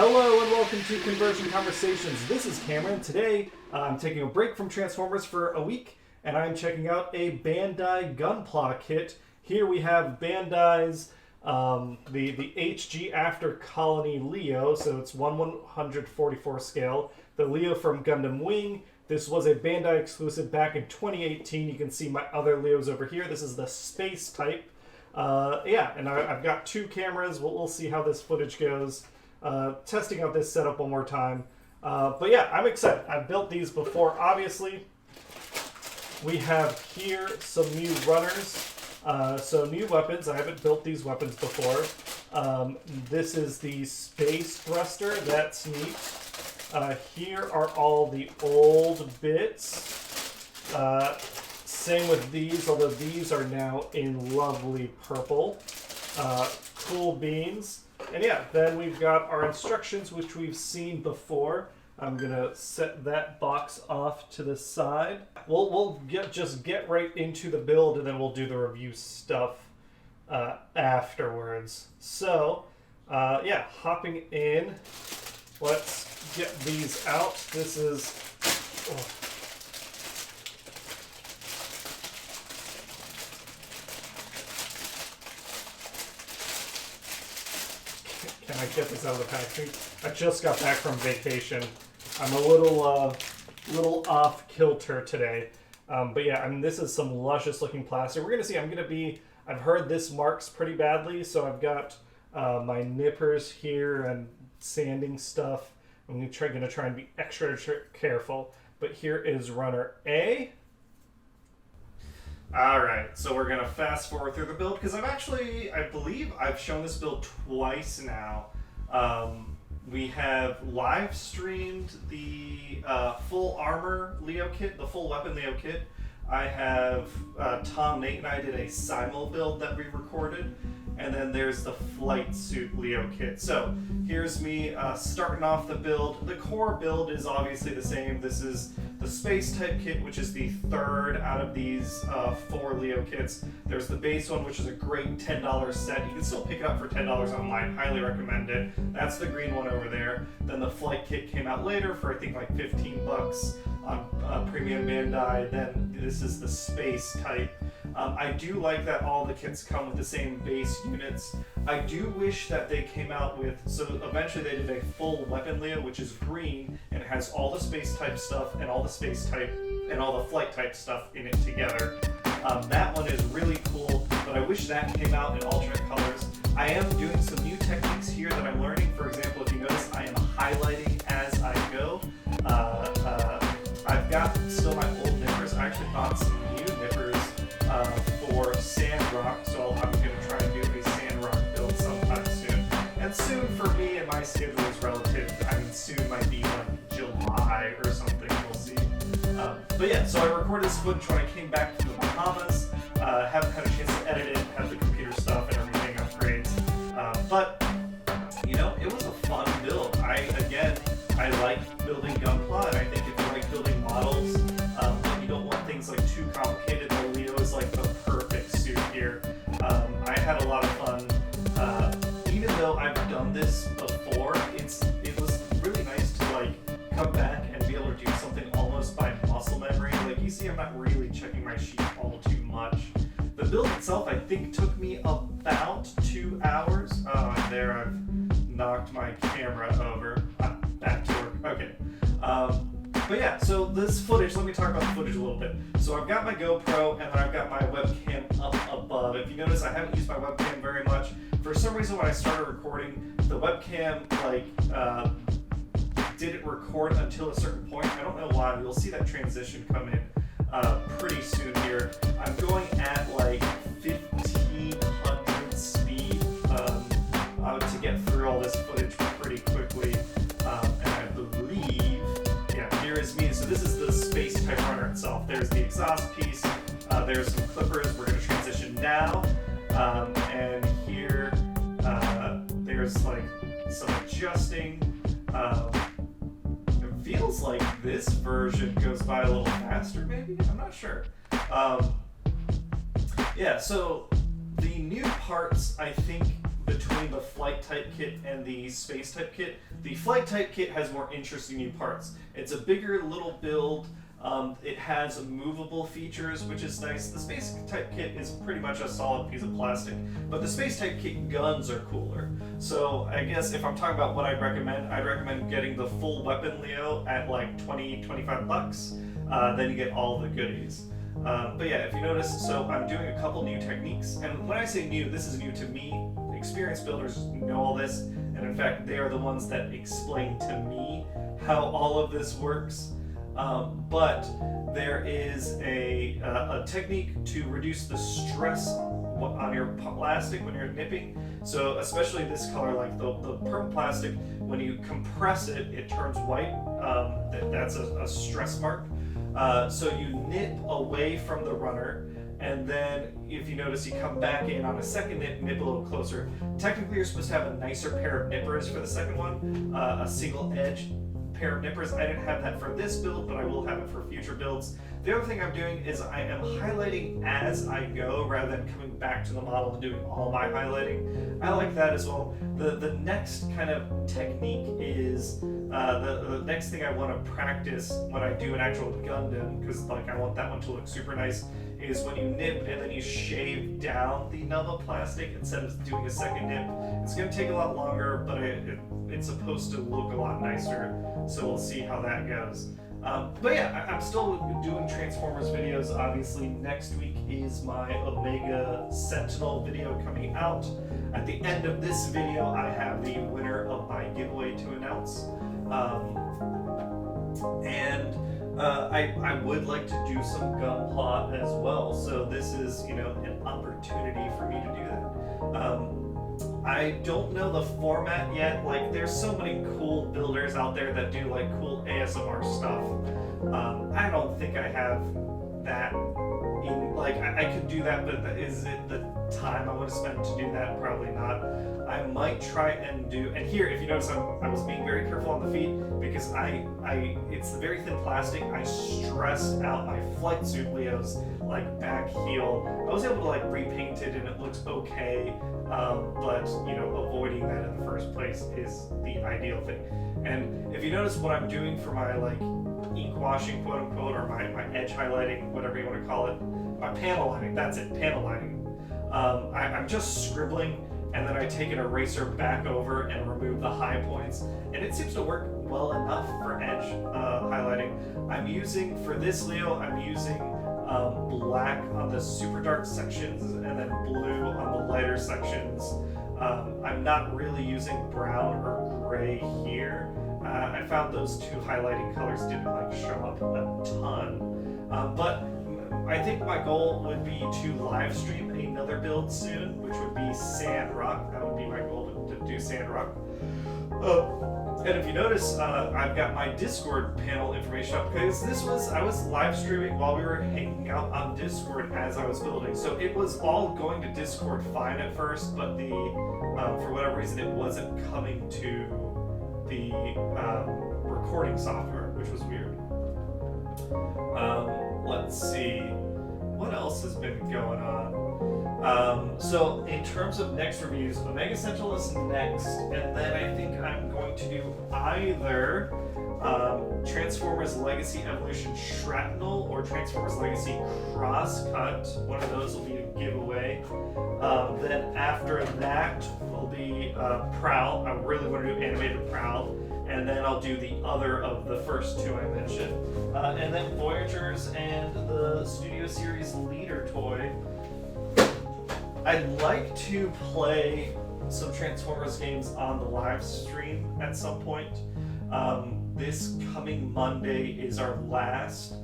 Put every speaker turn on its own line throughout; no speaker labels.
Hello and welcome to Conversion Conversations. This is Cameron. Today I'm taking a break from Transformers for a week and I'm checking out a Bandai Gunpla kit. Here we have Bandai's the HG After Colony Leo, so it's 1/144 scale. The Leo from Gundam Wing. This was a Bandai exclusive back in 2018. You can see my other Leos over here. This is the space type. And I've got two cameras. We'll see how this footage goes. Testing out this setup one more time. But yeah, I'm excited. I've built these before, obviously. We have here some new runners. So new weapons. I haven't built these weapons before. This is the space thruster. That's neat. Here are all the old bits. Same with these, although these are now in lovely purple. Cool beans. And yeah, then we've got our instructions, which we've seen before. I'm going to set that box off to the side. We'll just get right into the build, and then we'll do the review stuff afterwards. So, hopping in. Let's get these out. This is... Can I get this out of the packaging? I just got back from vacation. I'm a little off kilter today. But yeah, I mean, this is some luscious looking plastic. We're gonna see. I've heard this marks pretty badly, so I've got my nippers here and sanding stuff. I'm gonna try and be extra careful. But here is runner A. Alright, so we're going to fast forward through the build, because I believe I've shown this build twice now. We have live streamed the full armor Leo kit, the full weapon Leo kit. I have, Tom, Nate, and I did a simul build that we recorded. And then there's the flight suit Leo kit. So here's me starting off the build. The core build is obviously the same. This is the space type kit, which is the third out of these 4 Leo kits. There's the base one, which is a great $10 set. You can still pick it up for $10 online. Highly recommend it. That's the green one over there. Then the flight kit came out later for I think like 15 bucks on Premium Bandai. Then this is the space type. I do like that all the kits come with the same base units. I do wish that they came out with, so eventually they did a full weapon Leo, which is green, and it has all the space type stuff and all the space type and all the flight type stuff in it together. That one is really cool, but I wish that came out in alternate colors. I am doing some new techniques here that I'm learning. For example, if you notice, I am highlighting as I go. I've got still my old nippers. I actually bought some new nippers for Sandrock, so I'm going to try and do a Sandrock build sometime soon. And soon for me and my schedule is relative. I mean, soon might be like July or something, we'll see. But yeah, so I recorded this footage when I came back from the Bahamas. Haven't had a chance to edit it, have the computer stuff and everything upgrades. But, you know, it was a fun build. I like building Gunpla, and I think if you like building models, but you don't want things like too complicated, the Leo is like the perfect suit here. I had a lot of fun. Even though I've done this before, it was really nice to like come back and be able to do something almost by muscle memory. Like you see, I'm not really checking my sheet all too much. The build itself, I think, took me about 2 hours. There I've knocked my camera over. Back to work. Okay. But yeah, so this footage, let me talk about the footage a little bit. So I've got my GoPro and then I've got my webcam up above. If you notice, I haven't used my webcam very much. For some reason, when I started recording, the webcam didn't record until a certain point. I don't know why. You'll see that transition come in pretty soon here. I'm going at like 1500 speed to get through all this footage pretty quickly. And I believe, yeah, here is me. So this is the space type runner itself. There's the exhaust piece. There's some clippers. We're going to transition now. And here, there's like some adjusting. It feels like this version goes by a little faster, maybe? I'm not sure. Yeah, so the new parts, I think, between the flight type kit and the space type kit. The flight type kit has more interesting new parts. It's a bigger little build. It has movable features, which is nice. The space type kit is pretty much a solid piece of plastic, but the space type kit guns are cooler. So I guess if I'm talking about what I'd recommend getting the full weapon Leo at like 20-25 bucks. Then you get all the goodies. But yeah, if you notice, so I'm doing a couple new techniques, and when I say new, this is new to me. Experienced builders know all this, and in fact, they are the ones that explain to me how all of this works. But there is a technique to reduce the stress on your plastic when you're nipping. So especially this color, like the perm plastic, when you compress it, it turns white. That's a stress mark. So you nip away from the runner, and then if you notice, you come back in on a second nip a little closer. Technically, you're supposed to have a nicer pair of nippers for the second one, a single edge pair of nippers. I didn't have that for this build, but I will have it for future builds. The other thing I'm doing is I am highlighting as I go rather than coming back to the model and doing all my highlighting. I like that as well. The next kind of technique is the next thing I want to practice when I do an actual Gundam, because like I want that one to look super nice, is when you nip and then you shave down the nub of plastic instead of doing a second nip. It's going to take a lot longer, but it's supposed to look a lot nicer, so we'll see how that goes. But yeah, I'm still doing Transformers videos. Obviously, next week is my Omega Sentinel video coming out. At the end of this video, I have the winner of my giveaway to announce. I would like to do some Gunpla as well, so this is, an opportunity for me to do that. I don't know the format yet. Like, there's so many cool builders out there that do like cool ASMR stuff. I don't think I have that in, like, I could do that, but is it the time I want to spend to do that? Probably not. I might try and do, and here, if you notice, I was being very careful on the feet because it's the very thin plastic. I stressed out my flight suit Leo's like back heel. I was able to like repaint it and it looks okay, but avoiding that in the first place is the ideal thing. And if you notice what I'm doing for my like ink washing, quote unquote, or my edge highlighting, whatever you want to call it, my panel lining, that's it, panel lining. I'm just scribbling, and then I take an eraser back over and remove the high points, and it seems to work well enough for edge highlighting. I'm using, for this Leo, I'm using black on the super dark sections and then blue on the lighter sections. I'm not really using brown or gray here. I found those two highlighting colors didn't like show up a ton, but I think my goal would be to live stream another build soon, which would be Sandrock. That would be my goal to do Sandrock. And if you notice, I've got my Discord panel information up because I was live streaming while we were hanging out on Discord as I was building. So it was all going to Discord fine at first, but for whatever reason it wasn't coming to the recording software, which was weird. Let's see, what else has been going on? So in terms of next reviews, Omega Central is next, and then I think I'm going to do either Transformers Legacy Evolution Shrapnel or Transformers Legacy Crosscut. One of those will be a giveaway. Then after that will be Prowl. I really want to do animated Prowl. And then I'll do the other of the first two I mentioned. And then Voyagers and the Studio Series Leader toy. I'd like to play some Transformers games on the live stream at some point. This coming Monday is our last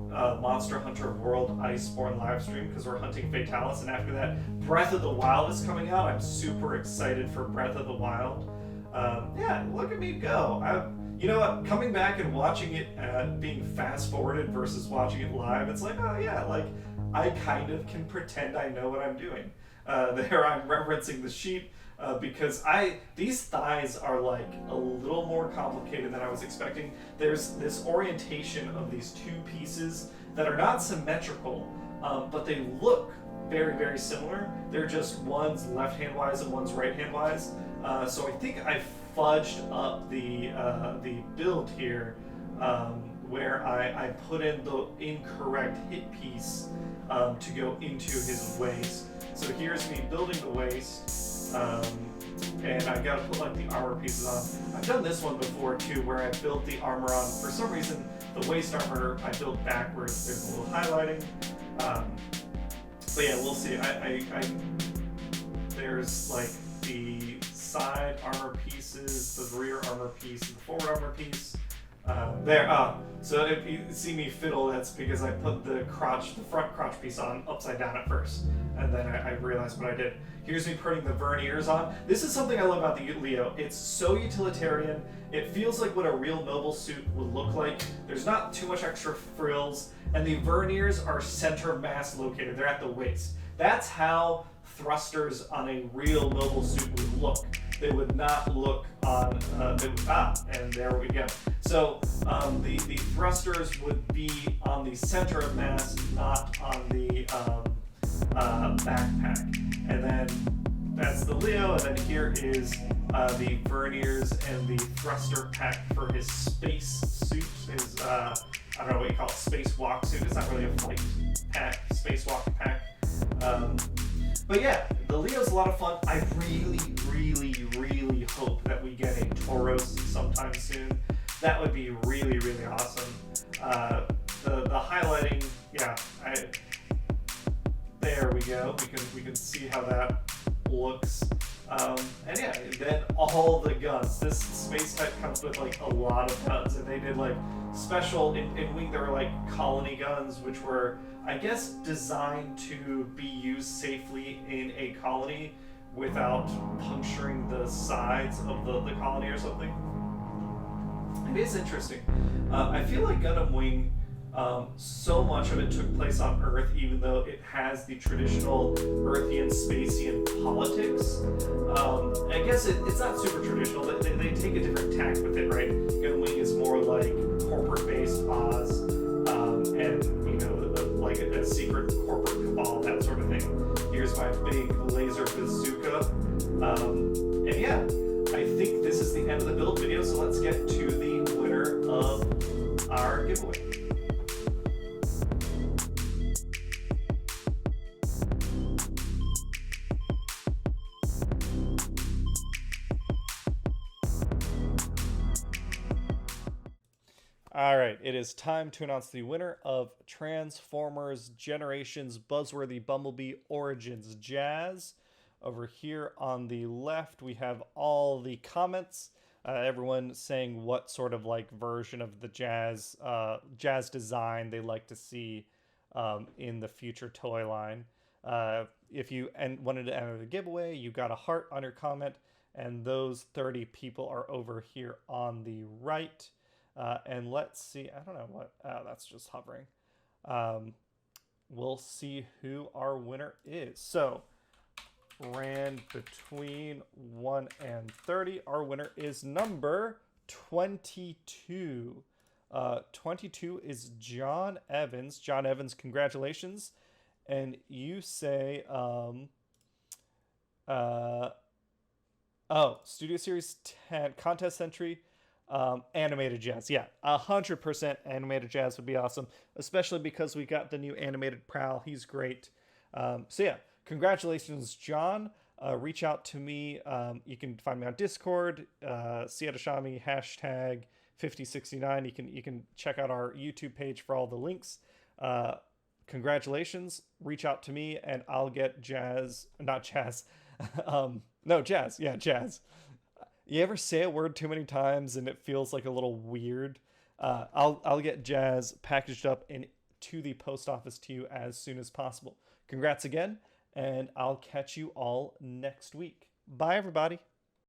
Monster Hunter World Iceborne live stream because we're hunting Fatalis, and after that, Breath of the Wild is coming out. I'm super excited for Breath of the Wild. Yeah, look at me go. You know what, coming back and watching it being fast forwarded versus watching it live, it's like, oh yeah, like I kind of can pretend I know what I'm doing. There I'm referencing the sheep, because these thighs are like a little more complicated than I was expecting. There's this orientation of these two pieces that are not symmetrical, but they look very, very similar. They're just one's left-hand wise and one's right-hand wise. So I think I fudged up the build here, where I put in the incorrect hip piece to go into his waist. So here's me building the waist, and I gotta put like the armor pieces on. I've done this one before too, where I built the armor on. For some reason, the waist armor I built backwards. There's a little highlighting. But yeah, we'll see. There's like the side armor pieces, the rear armor piece, and the forward armor piece. So if you see me fiddle, that's because I put the front crotch piece on upside down at first, and then I realized what I did. Here's me putting the verniers on. This is something I love about the Leo. It's so utilitarian. It feels like what a real mobile suit would look like. There's not too much extra frills, and the verniers are center mass located. They're at the waist. That's how thrusters on a real mobile suit would look. They would not look on, and there we go. So the thrusters would be on the center of mass, not on the backpack. And then that's the Leo, and then here is the verniers and the thruster pack for his space suit. His, I don't know what you call it, space walk suit. It's not really a flight pack, space walk pack. But yeah, the Leo's a lot of fun. I really, really, really hope that we get a Tauros sometime soon. That would be really, really awesome. The highlighting, yeah, there we go. We can see how that looks. And yeah, then all the guns. This space type comes with like a lot of guns, and they did like special in Wing. There were like colony guns, which were, I guess, designed to be used safely in a colony without puncturing the sides of the colony or something. It is interesting. I feel like Gundam Wing, so much of it took place on Earth, even though it has the traditional Earthian, Spacian politics. I guess it's not super traditional. They take a different tack with it, right? Gundam Wing is more like corporate-based Oz, and like a secret corporate cabal, that sort of thing. Here's my big laser bazooka. And yeah, I think this is the end of the build video, so let's get to the winner of our giveaway. All right, it is time to announce the winner of Transformers Generations Buzzworthy Bumblebee Origins Jazz. Over here on the left, we have all the comments. Everyone saying what sort of like version of the Jazz design they like to see in the future toy line. If you wanted to enter the giveaway, you got a heart on your comment, and those 30 people are over here on the right. And let's see, I don't know what, that's just hovering. We'll see who our winner is. So, ran between 1 and 30. Our winner is number 22. 22 is John Evans. John Evans, congratulations. And you say, Studio Series 10, contest entry, animated Jazz. Yeah, 100% animated Jazz would be awesome, especially because we got the new animated Prowl. He's great. So yeah, congratulations, John. Reach out to me. You can find me on Discord, Sietashami, hashtag 5069. You can check out our YouTube page for all the links. Congratulations. Reach out to me and I'll get Jazz. Yeah, Jazz. You ever say a word too many times and it feels like a little weird? I'll get Jazz packaged up and to the post office to you as soon as possible. Congrats again, and I'll catch you all next week. Bye, everybody.